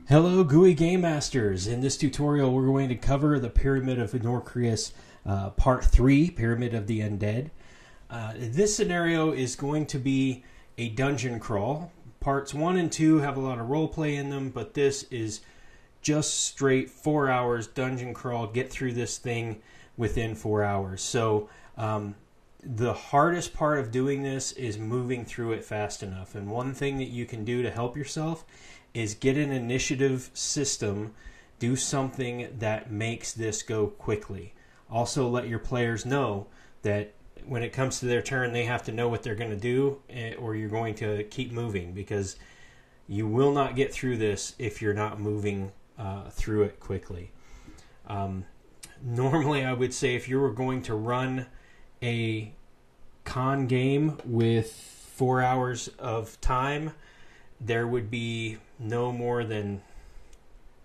Hello GUI Game Masters. In this tutorial we're going to cover the Pyramid of Norcrius Part 3, Pyramid of the Undead. This scenario is going to be a dungeon crawl. Parts 1 and 2 have a lot of roleplay in them, but this is just straight 4 hours dungeon crawl. Get through this thing within 4 hours. So the hardest part of doing this is moving through it fast enough. And one thing that you can do to help yourself is get an initiative system, do something that makes this go quickly. Also let your players know that when it comes to their turn, they have to know what they're going to do, or you're going to keep moving, because you will not get through this if you're not moving through it quickly. Normally I would say if you were going to run a con game with 4 hours of time, there would be no more than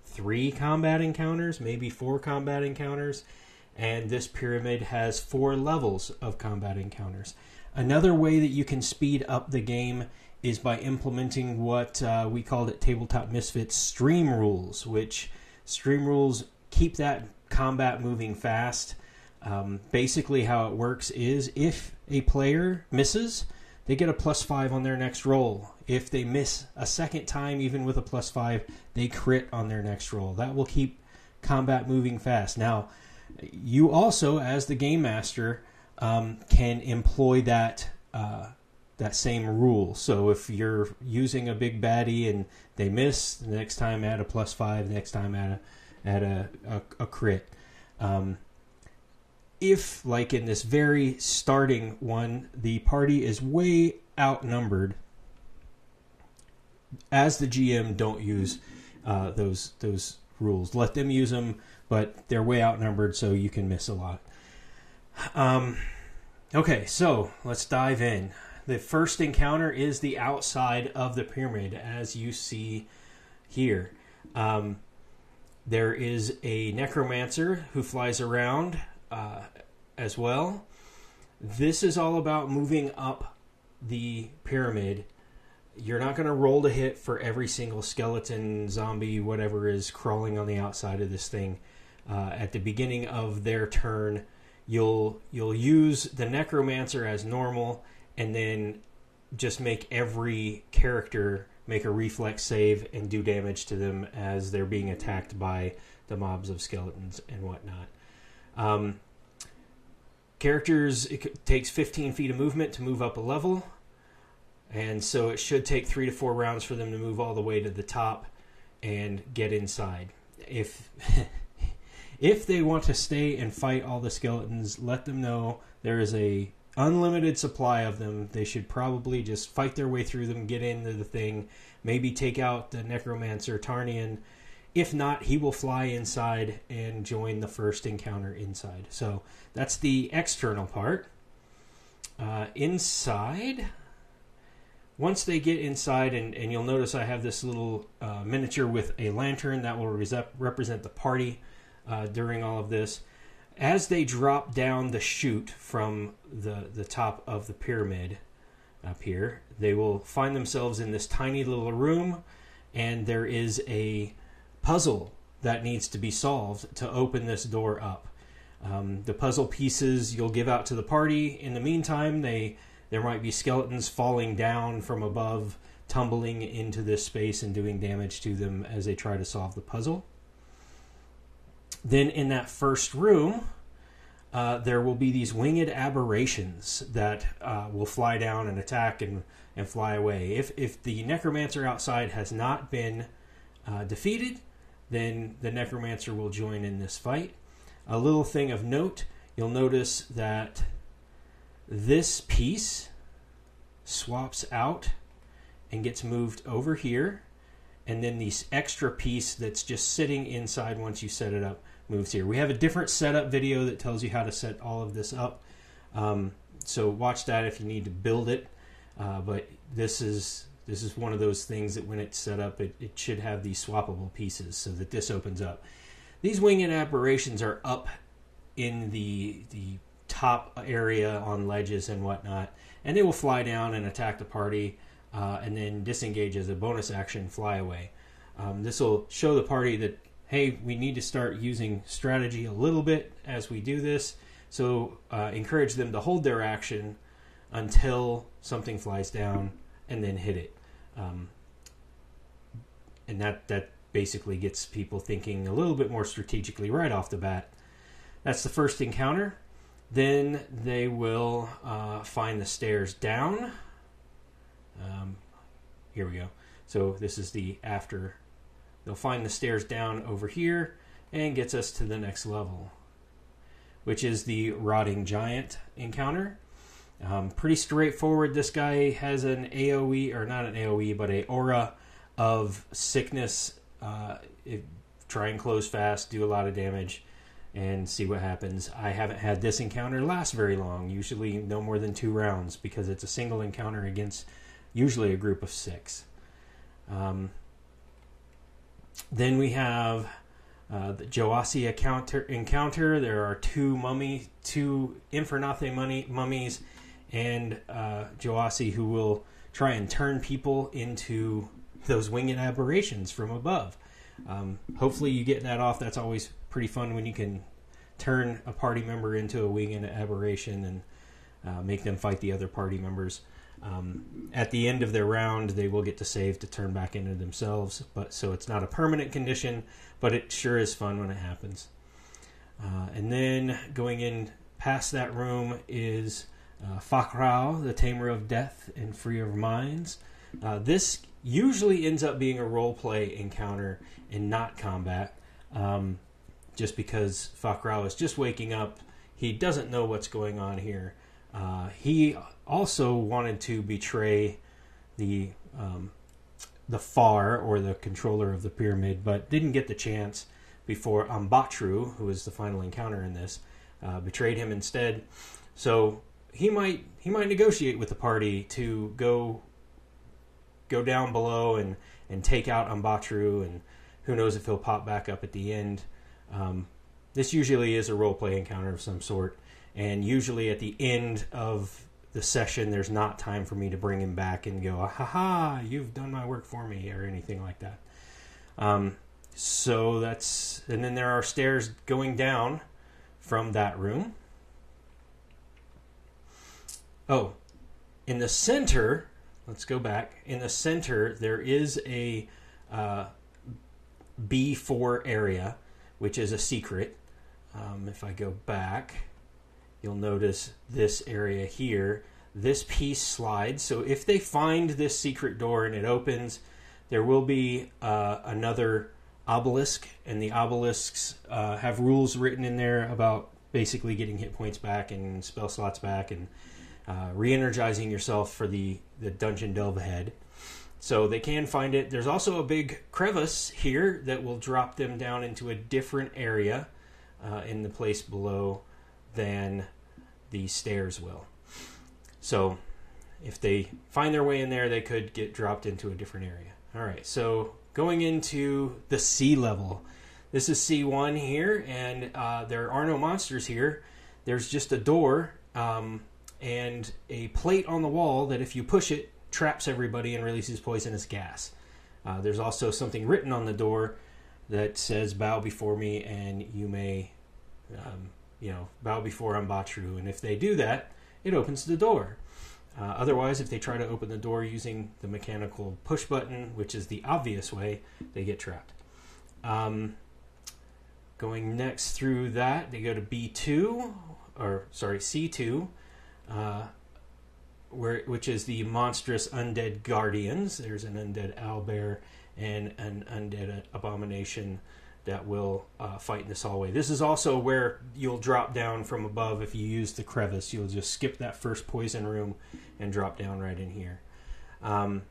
3 combat encounters, maybe 4 combat encounters, and this pyramid has 4 levels of combat encounters. Another way that you can speed up the game is by implementing what we called at Tabletop Misfits stream rules, which stream rules keep that combat moving fast. Basically how it works is if a player misses, they get a +5 on their next roll. If they miss a second time, even with a +5, they crit on their next roll. That will keep combat moving fast. Now, you also, as the game master, can employ that same rule. So if you're using a big baddie and they miss, the next time add a +5, next time add a crit. If, like in this very starting one, the party is way outnumbered, as the GM, don't use those rules. Let them use them, but they're way outnumbered, so you can miss a lot. Okay, so let's dive in. The first encounter is the outside of the pyramid, as you see here. There is a necromancer who flies around as well. This is all about moving up the pyramid. You're not going to roll to hit for every single skeleton, zombie, whatever is crawling on the outside of this thing. At the beginning of their turn, you'll use the necromancer as normal, and then just make every character make a reflex save and do damage to them as they're being attacked by the mobs of skeletons and whatnot. Characters, it takes 15 feet of movement to move up a level, and so it should take 3 to 4 rounds for them to move all the way to the top and get inside. If they want to stay and fight all the skeletons, let them know there is a unlimited supply of them. They should probably just fight their way through them, get into the thing, maybe take out the necromancer Tarnian. If not, he will fly inside and join the first encounter inside. So that's the external part. Inside, once they get inside, and you'll notice I have this little miniature with a lantern that will represent the party during all of this. As they drop down the chute from the top of the pyramid up here, they will find themselves in this tiny little room, and there is a puzzle that needs to be solved to open this door up. The puzzle pieces you'll give out to the party. In the meantime, there might be skeletons falling down from above, tumbling into this space and doing damage to them as they try to solve the puzzle. Then in that first room, there will be these winged aberrations that will fly down and attack and fly away. If the necromancer outside has not been defeated, then the necromancer will join in this fight. A little thing of note, you'll notice that this piece swaps out and gets moved over here, and then the extra piece that's just sitting inside once you set it up moves here. We have a different setup video that tells you how to set all of this up, so watch that if you need to build it, but this is one of those things that when it's set up, it should have these swappable pieces so that this opens up. These winged aberrations are up in the top area on ledges and whatnot, and they will fly down and attack the party, and then disengage as a bonus action, fly away. This will show the party that, hey, we need to start using strategy a little bit as we do this. So encourage them to hold their action until something flies down and then hit it. And that basically gets people thinking a little bit more strategically right off the bat. That's the first encounter. Then they will find the stairs down. Here we go. So this is the after. They'll find the stairs down over here and gets us to the next level, which is the Rotting Giant encounter. Pretty straightforward. This guy has an AoE, or not an AoE, but a aura of sickness. Try and close fast, do a lot of damage, and see what happens. I haven't had this encounter last very long, usually no more than 2 rounds, because it's a single encounter against usually a group of 6. Then we have the Joassi encounter. There are 2 Infernathe mummies, and Joassi, who will try and turn people into those winged aberrations from above. Hopefully you get that off. That's always pretty fun when you can turn a party member into a winged aberration and make them fight the other party members. At the end of their round, they will get to save to turn back into themselves. So it's not a permanent condition, but it sure is fun when it happens. And then going in past that room is Fakrao, the Tamer of Death and Freer of Minds. This usually ends up being a role-play encounter and not combat, just because Fakrao is just waking up. He doesn't know what's going on here. He also wanted to betray the Far, or the controller of the pyramid, but didn't get the chance before Ambatru, who is the final encounter in this, betrayed him instead. So he might negotiate with the party to go down below and take out Ambatru, and who knows if he'll pop back up at the end. This usually is a roleplay encounter of some sort, and usually at the end of the session there's not time for me to bring him back and go, ha, you've done my work for me, or anything like that. So that's, and then there are stairs going down from that room. Oh, in the center, let's go back. In the center, there is a B4 area, which is a secret. If I go back, you'll notice this area here. This piece slides. So if they find this secret door and it opens, there will be another obelisk, and the obelisks have rules written in there about basically getting hit points back and spell slots back, and re-energizing yourself for the dungeon delve ahead. So they can find it. There's also a big crevice here that will drop them down into a different area in the place below than the stairs will. So if they find their way in there, they could get dropped into a different area. All right, so going into the sea level. This is C1 here, and there are no monsters here. There's just a door and a plate on the wall that if you push it, traps everybody and releases poisonous gas. There's also something written on the door that says, bow before me, and you may bow before Ambatru. And if they do that, it opens the door. Otherwise, if they try to open the door using the mechanical push button, which is the obvious way, they get trapped. Going next through that, they go to C2, which is the monstrous undead guardians. There's an undead owlbear and an undead abomination that will fight in this hallway. This is also where you'll drop down from above if you use the crevice. You'll just skip that first poison room and drop down right in here. 2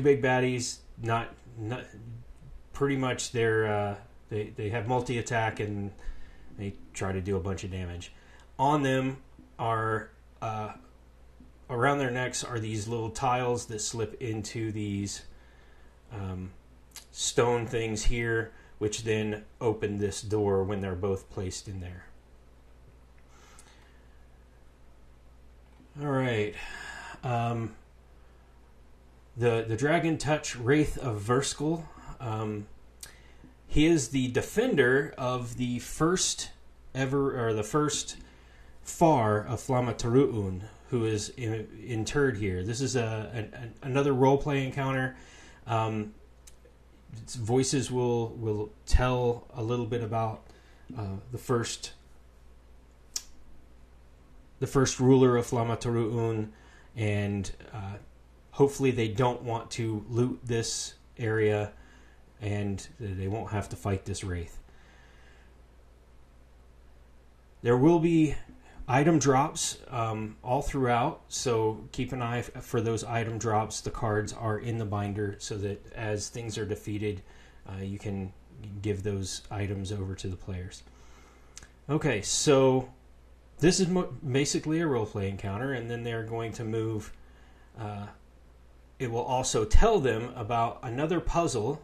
big baddies. Not pretty much. They have multi-attack and they try to do a bunch of damage. On them are around their necks are these little tiles that slip into these stone things here, which then open this door when they're both placed in there. All right. the Dragon Touch Wraith of Verskil. He is the defender of the first Far of Flamataru'un, who is interred here. This is another roleplay encounter. Voices will tell a little bit about the first ruler of Flamataru'un, and hopefully they don't want to loot this area, and they won't have to fight this wraith. There will be item drops all throughout, so keep an eye for those item drops. The cards are in the binder so that as things are defeated, you can give those items over to the players. Okay, so this is basically a roleplay encounter, and then they're going to move. It will also tell them about another puzzle.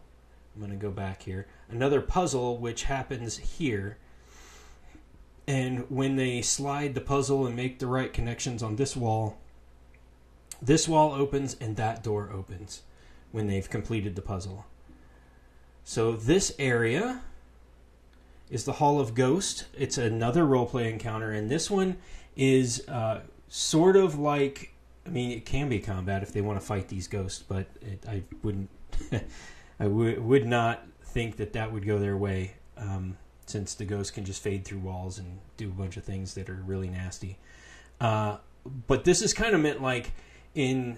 I'm going to go back here. Another puzzle which happens here. And when they slide the puzzle and make the right connections on this wall opens and that door opens when they've completed the puzzle. So this area is the Hall of Ghost. It's another roleplay encounter, and this one is sort of like, I mean, it can be combat if they want to fight these ghosts, but I wouldn't, I would not think that would go their way. Since the ghost can just fade through walls and do a bunch of things that are really nasty. But this is kind of meant like in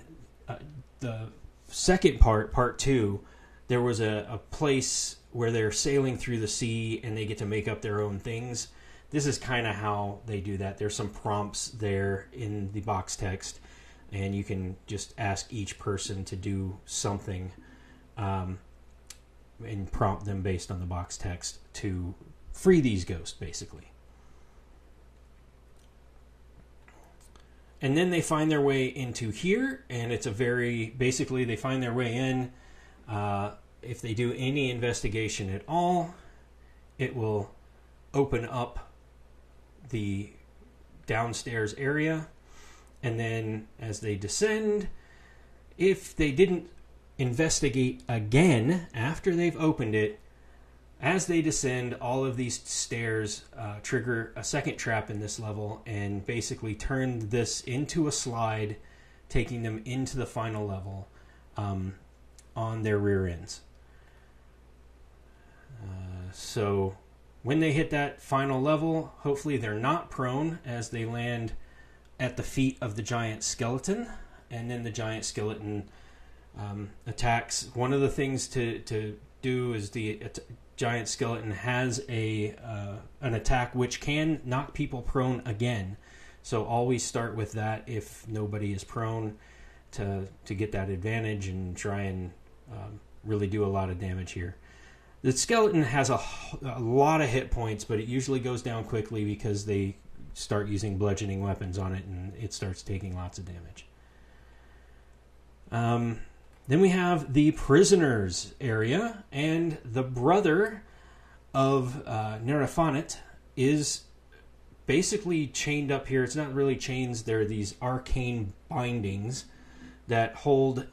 the second part 2, there was a place where they're sailing through the sea and they get to make up their own things. This is kind of how they do that. There's some prompts there in the box text, and you can just ask each person to do something and prompt them based on the box text to free these ghosts, basically. And then they find their way into here, and it's basically they find their way in. If they do any investigation at all, it will open up the downstairs area, and then as they descend, if they didn't investigate again after they've opened it, as they descend, all of these stairs trigger a second trap in this level and basically turn this into a slide, taking them into the final level on their rear ends. So when they hit that final level, hopefully they're not prone as they land at the feet of the giant skeleton, and then the giant skeleton attacks. One of the things to do is the giant skeleton has an attack which can knock people prone again. So always start with that if nobody is prone to get that advantage and try and really do a lot of damage here. The skeleton has a lot of hit points, but it usually goes down quickly because they start using bludgeoning weapons on it and it starts taking lots of damage. Then we have the prisoners area, and the brother of Nerephanet is basically chained up here. It's not really chains. They're these arcane bindings that hold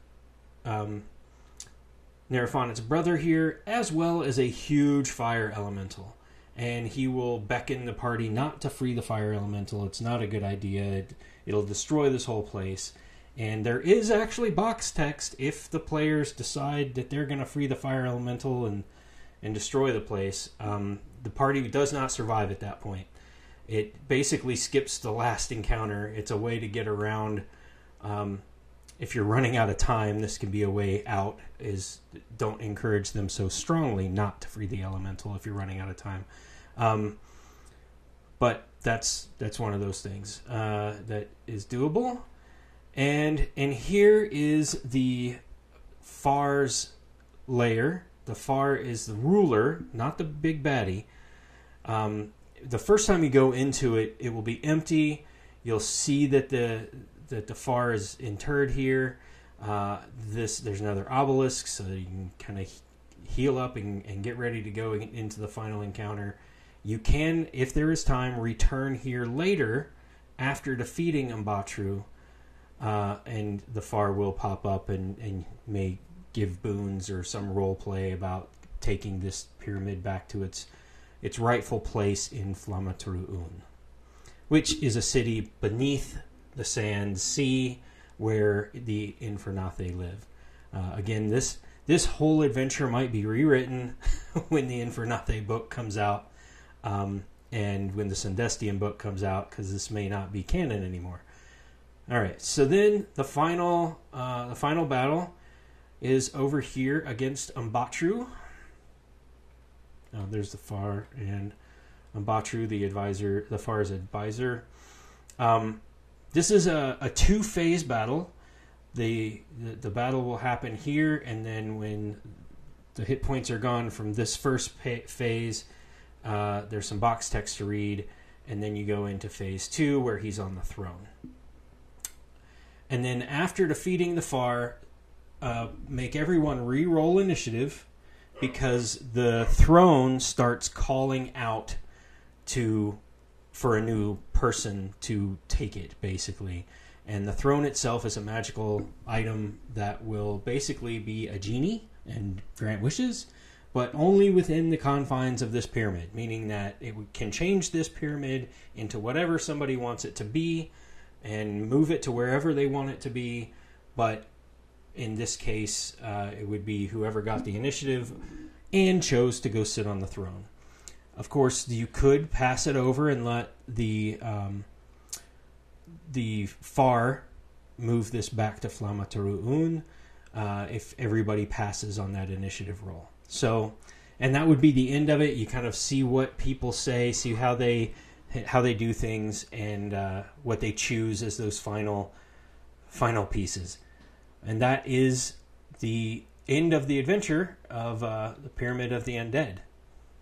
Nerephanet's brother here, as well as a huge fire elemental. And he will beckon the party not to free the fire elemental. It's not a good idea. It'll destroy this whole place. And there is actually box text if the players decide that they're going to free the fire elemental and destroy the place. The party does not survive at that point. It basically skips the last encounter. It's a way to get around. If you're running out of time, this can be a way out. Is don't encourage them so strongly not to free the elemental if you're running out of time. But that's one of those things that is doable. And here is the Far's lair. The Far is the ruler, not the big baddie. The first time you go into it, it will be empty. You'll see that the Far is interred here. There's another obelisk, so that you can kind of heal up and get ready to go into the final encounter. You can, if there is time, return here later after defeating Mbatru and the Far will pop up and may give boons or some role play about taking this pyramid back to its rightful place in Flamaturun, which is a city beneath the Sand Sea where the Infernathe live. Again, this whole adventure might be rewritten when the Infernathe book comes out, and when the Sandestian book comes out, because this may not be canon anymore. All right, so then the final battle is over here against Umbatru. There's the Far and Umbatru, the Far's advisor. This is a two-phase battle. The battle will happen here, and then when the hit points are gone from this first phase, there's some box text to read, and then you go into phase 2 where he's on the throne. And then after defeating the Far, make everyone re-roll initiative, because the throne starts calling out for a new person to take it, basically. And the throne itself is a magical item that will basically be a genie and grant wishes, but only within the confines of this pyramid, meaning that it can change this pyramid into whatever somebody wants it to be and move it to wherever they want it to be. But in this case, it would be whoever got the initiative and chose to go sit on the throne. Of course, you could pass it over and let the Far move this back to Flamaturun if everybody passes on that initiative roll. So, and that would be the end of it. You kind of see what people say, see how they do things, and what they choose as those final pieces. And that is the end of the adventure of the Pyramid of the Undead.